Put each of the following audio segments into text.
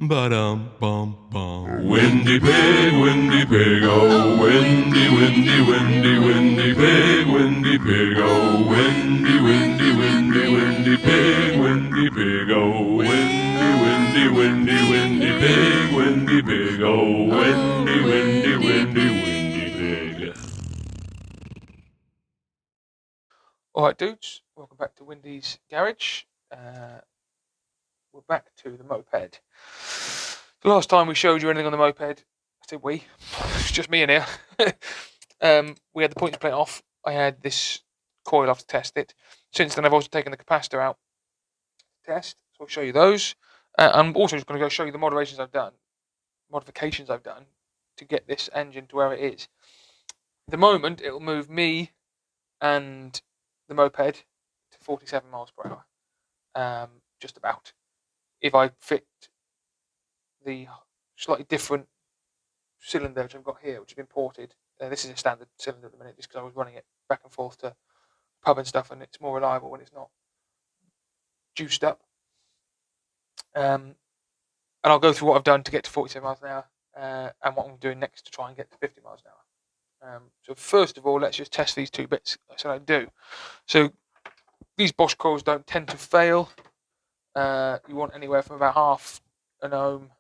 Ba-dum, bum, bum. Windy pig, oh, windy, windy, windy, windy pig, oh, windy, windy, windy, windy pig, oh, windy, windy, windy, windy pig, oh, windy, windy, windy pig. Alright dudes, welcome back to Windy's Garage. We're back to the moped. The last time we showed you anything on the moped, I said we, it's just me in here. We had the points plate off. I had this coil off to test it. Since then I've also taken the capacitor out to test, so I'll show you those. I'm also just going to go show you the modifications I've done to get this engine to where it is. At the moment it'll move me and the moped to 47 miles per hour, just about. If I fit the slightly different cylinder which I've got here, which has been ported, this is a standard cylinder at the minute, just because I was running it back and forth to pub and stuff, and it's more reliable when it's not juiced up. And I'll go through what I've done to get to 47 miles an hour, and what I'm doing next to try and get to 50 miles an hour. So first of all, let's just test these two bits. So I do. So these Bosch coils don't tend to fail. You want anywhere from about half an ohm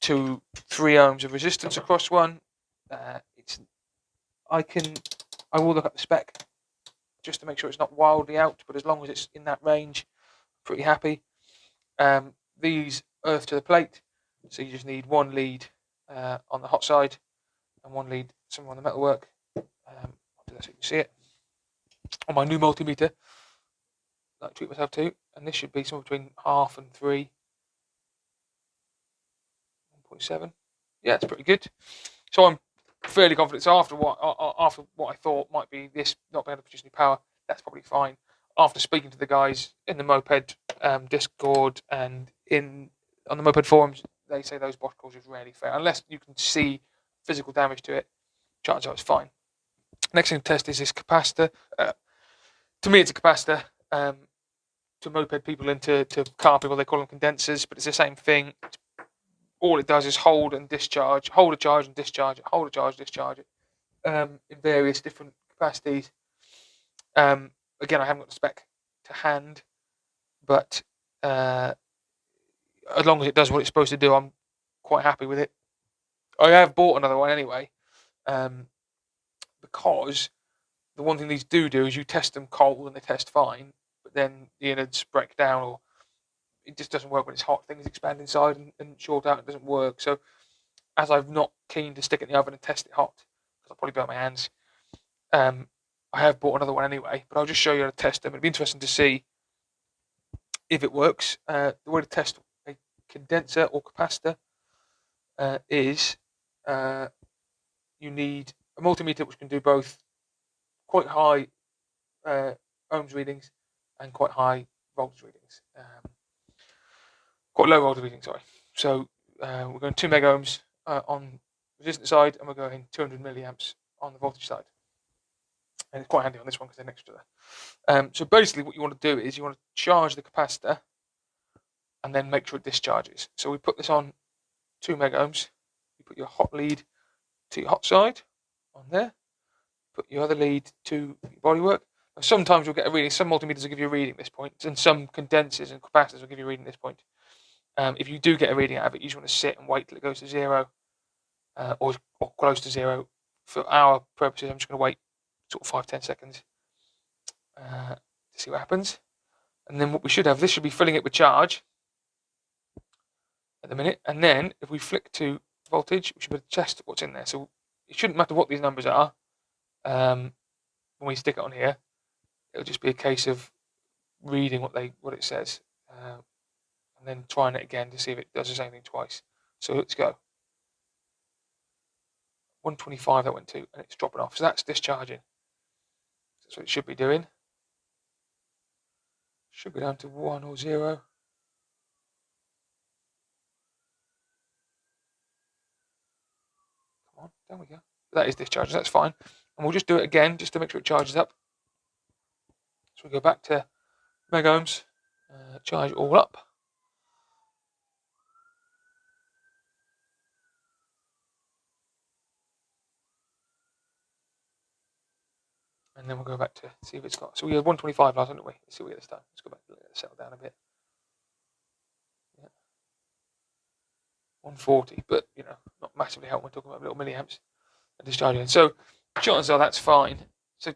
to 3 ohms of resistance across one. I will look up the spec just to make sure it's not wildly out, but as long as it's in that range, pretty happy. These earth to the plate, so you just need one lead on the hot side and one lead somewhere on the metalwork. I'll do that so you can see it on my new multimeter. I like to treat myself to, and this should be somewhere between half and 3. 1.7. Yeah, it's pretty good. So I'm fairly confident. So after what I thought might be this not being able to produce any power, that's probably fine. After speaking to the guys in the moped Discord and on the moped forums, they say those Bosch coils just rarely fail unless you can see physical damage to it. Chances are it's fine. Next thing to test is this capacitor. To me, it's a capacitor. To moped people and to car people, they call them condensers, but it's the same thing. All it does is hold a charge and discharge it, hold a charge, discharge it, in various different capacities. Again, I haven't got the spec to hand, but as long as it does what it's supposed to do, I'm quite happy with it. I have bought another one anyway, because the one thing these do is you test them cold and they test fine, but then the innards break down or it just doesn't work when it's hot. Things expand inside and short out. It doesn't work. So, as I'm not keen to stick it in the oven and test it hot, because I'll probably burn my hands, I have bought another one anyway. But I'll just show you how to test them. It'd be interesting to see if it works. The way to test a condenser or capacitor is you need a multimeter which can do both quite high ohms readings and quite high voltage readings. Quite low voltage reading, sorry. So we're going 2 mega ohms on the resistance side, and we're going 200 milliamps on the voltage side. And it's quite handy on this one because they're next to that. So basically, what you want to do is you want to charge the capacitor and then make sure it discharges. So we put this on 2 mega ohms. You put your hot lead to your hot side on there. Put your other lead to your bodywork. Now, sometimes you'll get a reading. Some multimeters will give you a reading at this point, and some condensers and capacitors will give you a reading at this point. If you do get a reading out of it, you just want to sit and wait till it goes to 0 or close to 0. For our purposes, I'm just going to wait sort of 5-10 seconds to see what happens. And then what we should have, this should be filling it with charge at the minute. And then if we flick to voltage, we should be able to test what's in there. So it shouldn't matter what these numbers are when we stick it on here. It'll just be a case of reading what it says. And then trying it again to see if it does the same thing twice. So let's go. 125 that went to, and it's dropping off. So that's discharging. That's what it should be doing. Should be down to 1 or 0. Come on, there we go. That is discharging, that's fine. And we'll just do it again, just to make sure it charges up. So we go back to mega ohms, charge it all up. and then we'll go back to see if it's got. So we had 125 last, didn't we? Let's see what we get this time. Let's go back, let it settle down a bit. Yeah. 140, but not massively helpful. We're talking about little milliamps and discharging. So chances are that's fine. So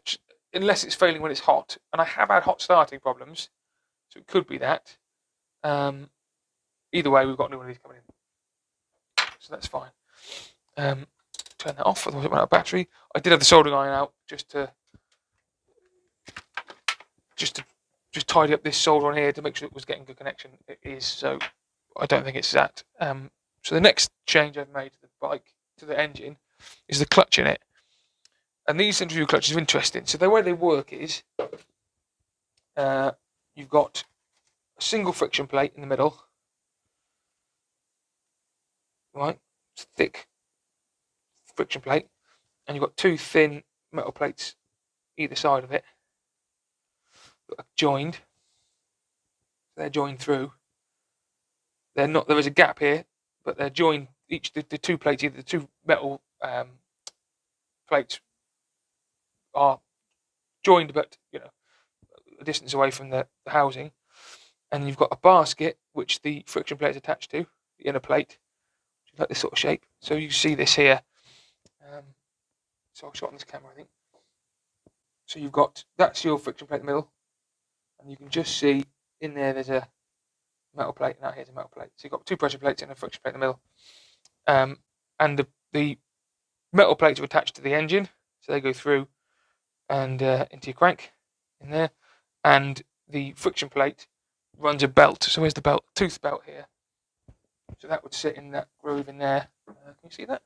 unless it's failing when it's hot, and I have had hot starting problems, so it could be that. Either way, we've got a new one of these coming in, so that's fine. Turn that off, otherwise it went out of battery. I did have the soldering iron out just to tidy up this solder on here to make sure it was getting good connection. It is, so I don't think it's that. So the next change I've made to the bike, to the engine, is the clutch in it. And these centrifugal clutches are interesting. So the way they work is you've got a single friction plate in the middle, right? It's a thick friction plate, and you've got two thin metal plates either side of it that are joined. They're joined through. They're not. There is a gap here, but they're joined. Each the two plates, either the two metal plates, are joined, but a distance away from the housing. And you've got a basket which the friction plate is attached to, the inner plate, which is like this sort of shape. So you see this here. So I'll shot on this camera, I think. So you've got, that's your friction plate in the middle, and you can just see in there there's a metal plate, and out here's a metal plate. So you've got two pressure plates and a friction plate in the middle. And the metal plates are attached to the engine, so they go through and into your crank in there. And the friction plate runs a belt. So where's the belt? Tooth belt here. So that would sit in that groove in there. Can you see that?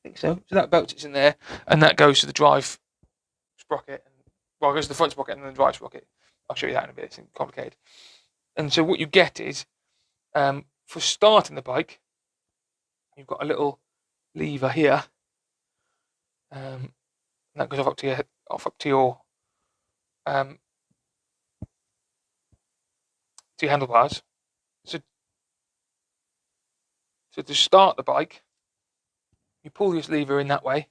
I think so. So that belt sits in there, and that goes to the drive sprocket. Well, it goes to the front sprocket and then the drive sprocket. I'll show you that in a bit. It's complicated. And so what you get is, for starting the bike, you've got a little lever here. And that goes off up to your handlebars. So to start the bike, you pull this lever in that way.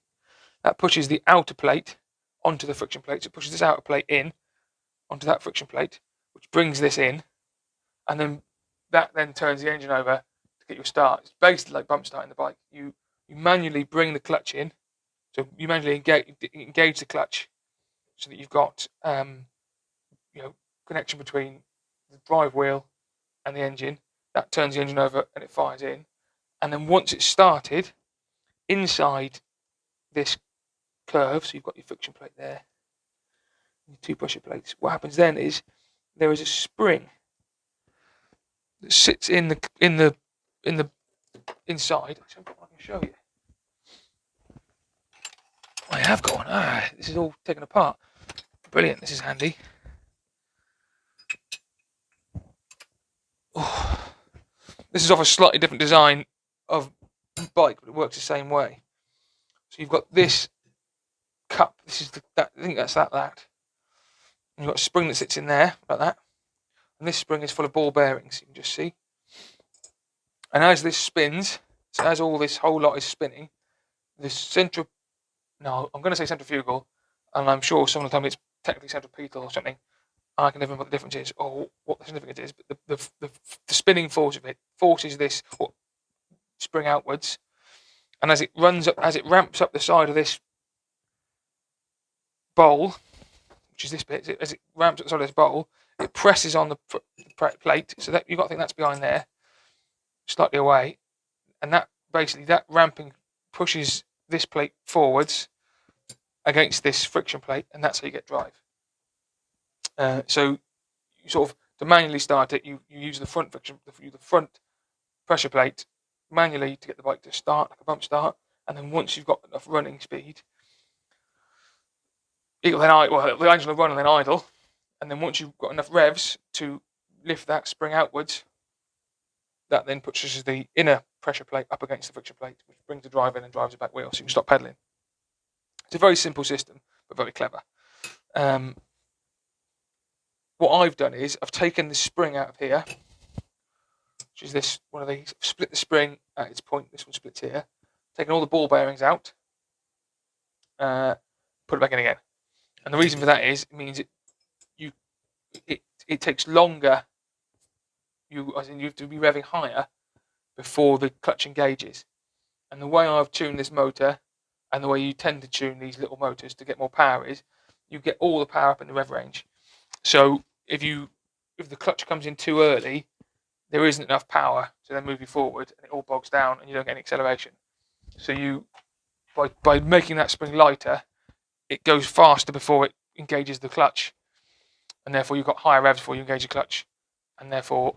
That pushes the outer plate onto the friction plate. So it pushes this outer plate in onto that friction plate, which brings this in, and then that then turns the engine over to get your start. It's basically like bump starting the bike. You manually bring the clutch in, so you manually engage the clutch, so that you've got connection between the drive wheel and the engine. That turns the engine over and it fires in, and then once it's started, inside this curve, so you've got your friction plate there, your two pressure plates. What happens then is there is a spring that sits in the inside. I can show you. I have got one. This is all taken apart. Brilliant. This is handy. Oh. This is off a slightly different design of bike, but it works the same way. So you've got this cup. This is that. I think that's that. And you've got a spring that sits in there like that, and this spring is full of ball bearings. You can just see. And as this spins, so as all this whole lot is spinning, the I'm going to say centrifugal, and I'm sure someone will tell me it's technically centripetal or something. I can never remember what the difference is or what the significance is, but the spinning force of it forces this spring outwards, and as it ramps up the side of this bowl, which is this bit, as it ramps up the side of this bowl, it presses on the plate, so that you've got to think that's behind there, slightly away, and that ramping pushes this plate forwards against this friction plate, and that's how you get drive. So you sort of, to manually start it, you use the front pressure plate manually to get the bike to start, like a bump start, and then once you've got enough running speed, the engine will run and then idle, and then once you've got enough revs to lift that spring outwards, that then pushes the inner pressure plate up against the friction plate, which brings the drive in and drives the back wheel, so you can stop pedaling. It's a very simple system, but very clever. What I've done is I've taken the spring out of here, which is this one of these. I've split the spring at its point. This one splits here. Taken all the ball bearings out, put it back in again. And the reason for that is it means it takes longer. You have to be revving higher before the clutch engages. And the way I've tuned this motor, and the way you tend to tune these little motors to get more power, is you get all the power up in the rev range. So if the clutch comes in too early, there isn't enough power to then move you forward, and it all bogs down, and you don't get any acceleration. So by making that spring lighter, it goes faster before it engages the clutch, and therefore you've got higher revs before you engage the clutch, and therefore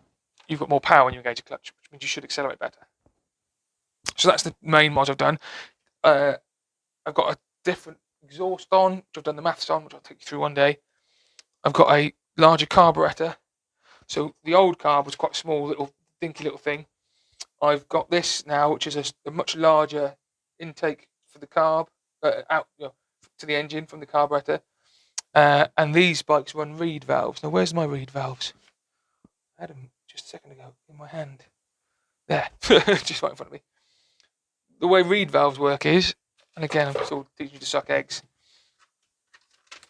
you've got more power when you engage the clutch, which means you should accelerate better. So that's the main mod I've done. I've got a different exhaust on, which I've done the maths on, which I'll take you through one day. I've got a larger carburetor. So the old carb was quite a small, little, dinky little thing. I've got this now, which is a much larger intake for the carb, out to the engine from the carburetor. And these bikes run reed valves. Now, where's my reed valves? I had them just a second ago in my hand. There, just right in front of me. The way reed valves work is, and again, I'm still teaching you to suck eggs.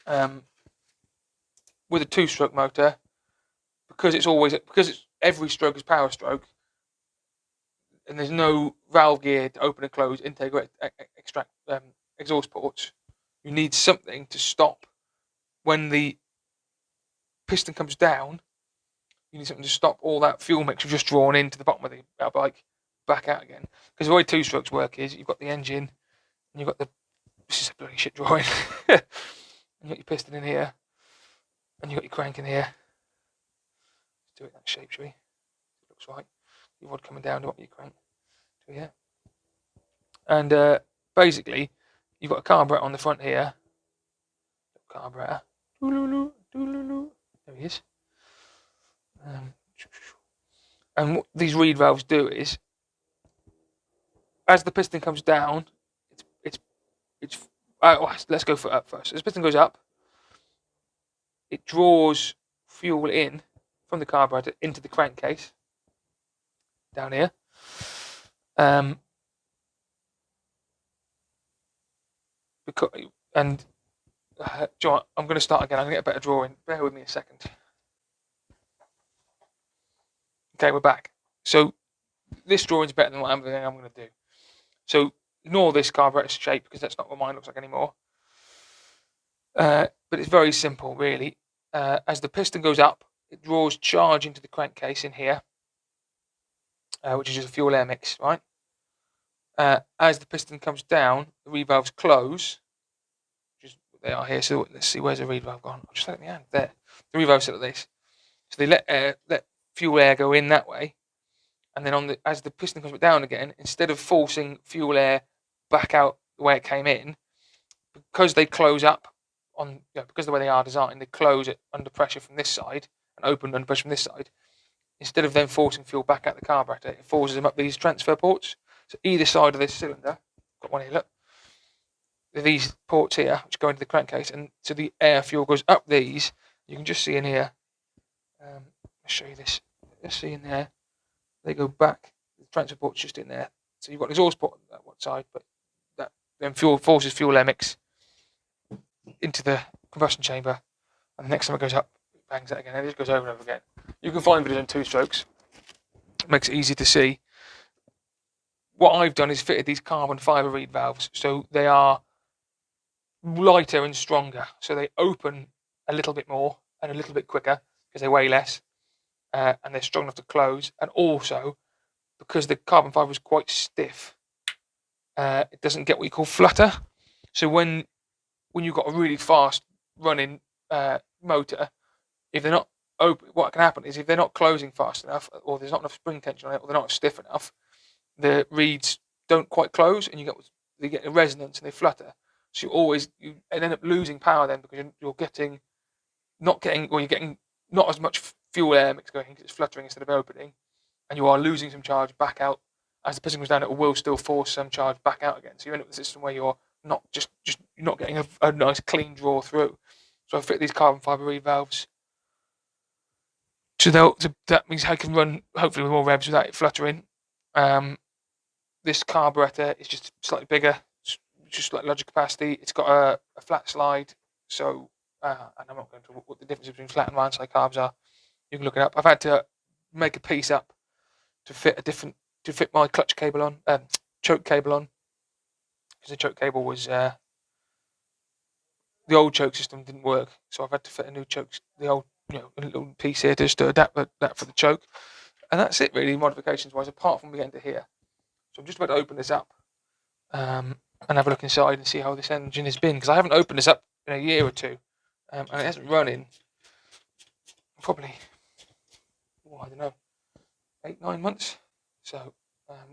With a two-stroke motor, because every stroke is power stroke, and there's no valve gear to open and close intake or extract exhaust ports, you need something to stop when the piston comes down. You need something to stop all that fuel mix you've just drawn into the bottom of the bike back out again. Because the way two strokes work is you've got the engine, and you've got this is a bloody shit drawing. And you've got your piston in here, and you've got your crank in here. Let's do it in that shape, shall we? It looks right. Your rod coming down to what your crank. To here. And basically, you've got a carburetor on the front here. Carburetor. There he is. And what these reed valves do is, as the piston comes down, let's go for up first. As the piston goes up, it draws fuel in from the carburetor into the crankcase down here. I'm going to start again. I'm going to get a better drawing. Bear with me a second. Okay, we're back. So this drawing's better than what I'm going to do. So ignore this carburetor shape because that's not what mine looks like anymore. But it's very simple, really. As the piston goes up, it draws charge into the crankcase in here, which is just a fuel air mix, right? As the piston comes down, the reed valves close, which is what they are here. So let's see, where's the reed valve gone? I'll just let it in my hand. There. The reed valves sit like this. So they let fuel air go in that way, and then as the piston comes down again, instead of forcing fuel air back out the way it came in, because they close up because of the way they are designed, they close it under pressure from this side and open under pressure from this side. Instead of then forcing fuel back out the carburetor, it forces them up these transfer ports. So either side of this cylinder, got one here, look, these ports here, which go into the crankcase, and so the air fuel goes up these. You can just see in here. I'll show you this. Let's see in there. They go back. The transfer port's just in there. So you've got an exhaust port on that one side, but that then forces fuel air mix into the combustion chamber, and the next time it goes up, it bangs that again, and it just goes over and over again. You can find videos in two strokes. It makes it easy to see. What I've done is fitted these carbon fibre reed valves, so they are lighter and stronger, so they open a little bit more and a little bit quicker because they weigh less, and they're strong enough to close. And also, because the carbon fibre is quite stiff, it doesn't get what you call flutter. So when you've got a really fast running motor, if they're not open, what can happen is if they're not closing fast enough, or there's not enough spring tension on it, or they're not stiff enough, the reeds don't quite close, and they get a resonance and they flutter. So you end up losing power then, because you're getting not as much fuel air mix going because it's fluttering instead of opening, and you are losing some charge back out. As the piston goes down, it will still force some charge back out again. So you end up with a system where you're not you're not getting a nice clean draw through. So I fit these carbon fibre reed valves. So that means I can run hopefully with more revs without it fluttering. This carburetor is just slightly bigger, just like larger capacity. It's got a flat slide, So, and I'm not going to what the difference between flat and round side carbs are. You can look it up. I've had to make a piece up to fit my clutch cable on, choke cable on, because the choke cable was the old choke system didn't work, so I've had to fit a new choke, the old a little piece here just to adapt that for the choke, and that's it really modifications wise. Apart from getting to here, so I'm just about to open this up and have a look inside and see how this engine has been, because I haven't opened this up in a year or two, and it hasn't run in probably I don't know 8-9 months. So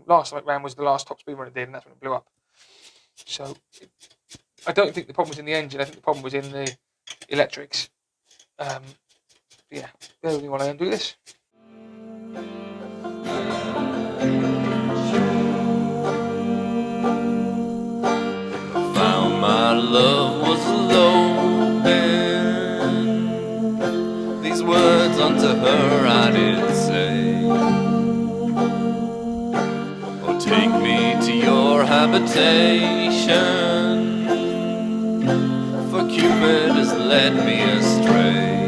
last time it ran was the last top speed run it did, and that's when it blew up. So I don't think the problem was in the engine. I think the problem was in the electrics. Yeah, bear with me while I undo this. Found my love was loaded. These words unto her I did say. Oh, take me to your habitation, for Cupid has led me astray.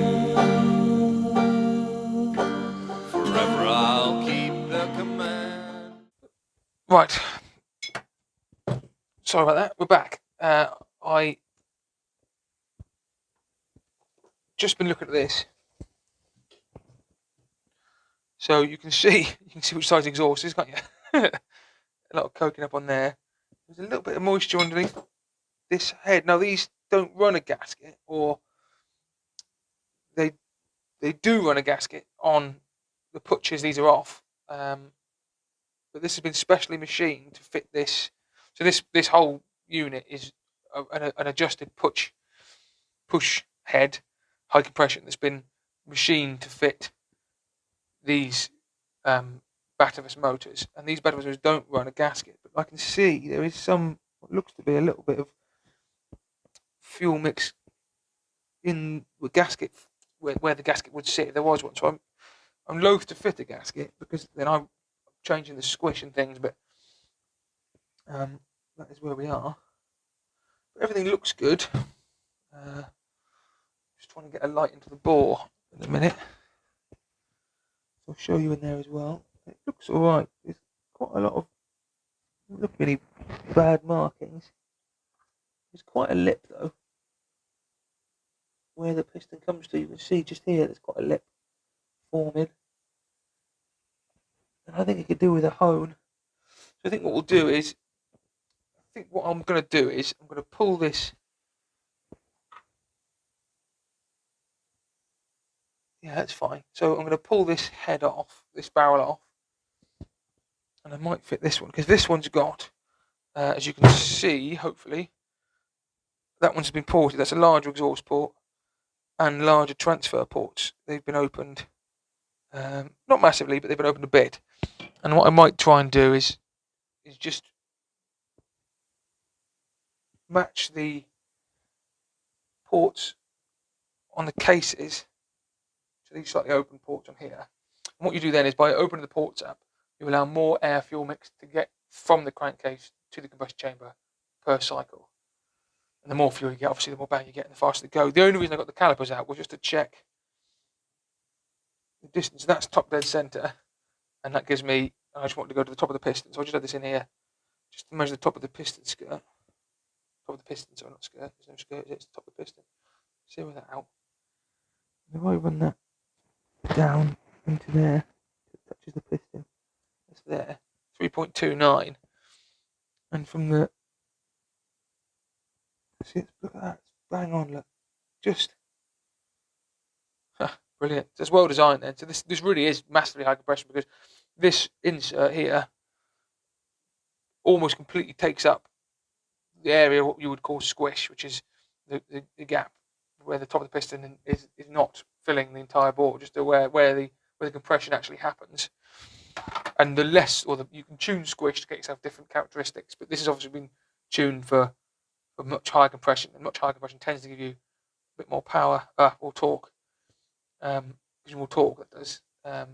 Forever I'll keep the command. Right. Sorry about that. We're back. I just been looking at this, so you can see which side's exhaust is, can't you? A lot of coking up on there. There's a little bit of moisture underneath this head. Now these don't run a gasket, or they do run a gasket on the putches. These are off, but this has been specially machined to fit this. So this whole unit is an adjusted push head, high compression, that's been machined to fit these Bativus motors, and these Bativus motors don't run a gasket, but I can see there is some what looks to be a little bit of fuel mix in the gasket where the gasket would sit if there was one. So I'm loath to fit a gasket, because then I'm changing the squish and things, but that is where we are. But everything looks good. Just trying to get a light into the bore in a minute. I'll show you in there as well. It looks alright. There's quite a lot of not really bad markings. There's quite a lip though. Where the piston comes to, you can see just here there's quite a lip forming. And I think it could do with a hone. So I think what we'll do is, I'm going to pull this. Yeah, that's fine. So I'm going to pull this head off, this barrel off, and I might fit this one, because this one's got, as you can see, hopefully, that one's been ported. That's a larger exhaust port and larger transfer ports. They've been opened, not massively, but they've been opened a bit. And what I might try and do is just match the ports on the cases to these slightly open ports on here. And what you do then is, by opening the ports up, you allow more air fuel mix to get from the crankcase to the combustion chamber per cycle. And the more fuel you get, obviously, the more bang you get and the faster they go. The only reason I got the calipers out was just to check the distance. That's top dead centre, and that gives me, I just want to go to the top of the piston, so I just had this in here just to measure the top of the piston skirt. Top of the piston, sorry, not skirt. There's no skirt, it's the top of the piston. Zero that out. If I run that down into there, it touches the piston. That's there, 3.29. And from the, see, look at that, it's bang on, look. Just, brilliant. It's well designed then. So this really is massively high compression, because this insert here almost completely takes up the area what you would call squish, which is the gap where the top of the piston is not filling the entire bore, just where the compression actually happens. And the less, you can tune squish to get yourself different characteristics, but this has obviously been tuned for much higher compression, and much higher compression tends to give you a bit more power or torque. Gives you more torque, that does, as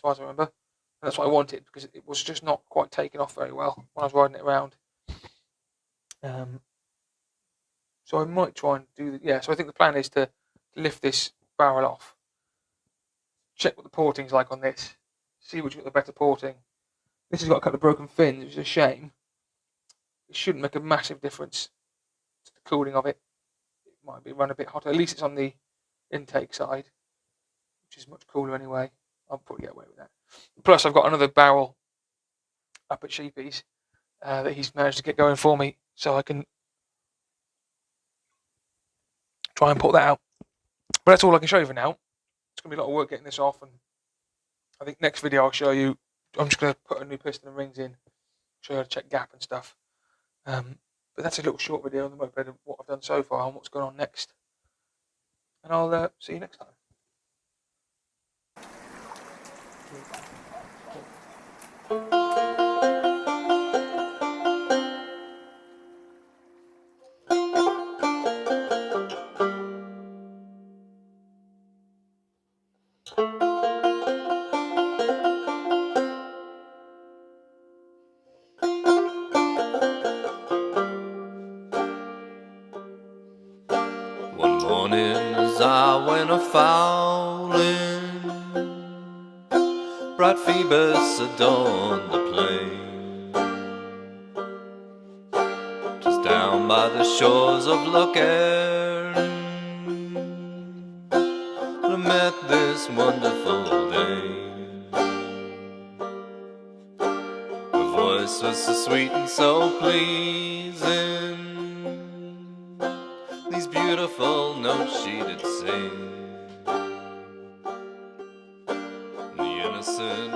far as I remember. And that's what I wanted, because it was just not quite taking off very well when I was riding it around. So So I might try and do that. Yeah, so I think the plan is to lift this barrel off, check what the porting's like on this, see which got the better porting. This has got a couple of broken fins, which is a shame. It shouldn't make a massive difference to the cooling of it. It might be run a bit hotter. At least it's on the intake side, which is much cooler anyway. I'll probably get away with that. Plus, I've got another barrel up at Sheepy's that he's managed to get going for me, so I can try and put that out. But that's all I can show you for now. It's going to be a lot of work getting this off, and I think next video I'll show you. I'm just going to put a new piston and rings in, show you how to check gap and stuff. But that's a little short video on the moped of what I've done so far and what's going on next. And I'll see you next time. One morning as I went a-fowling, bright Phoebus adorned the plain. 'Twas down by the shores of Loch Erin I met this wonderful dame. Her voice was so sweet and so pleasing, these beautiful notes she did sing. The innocent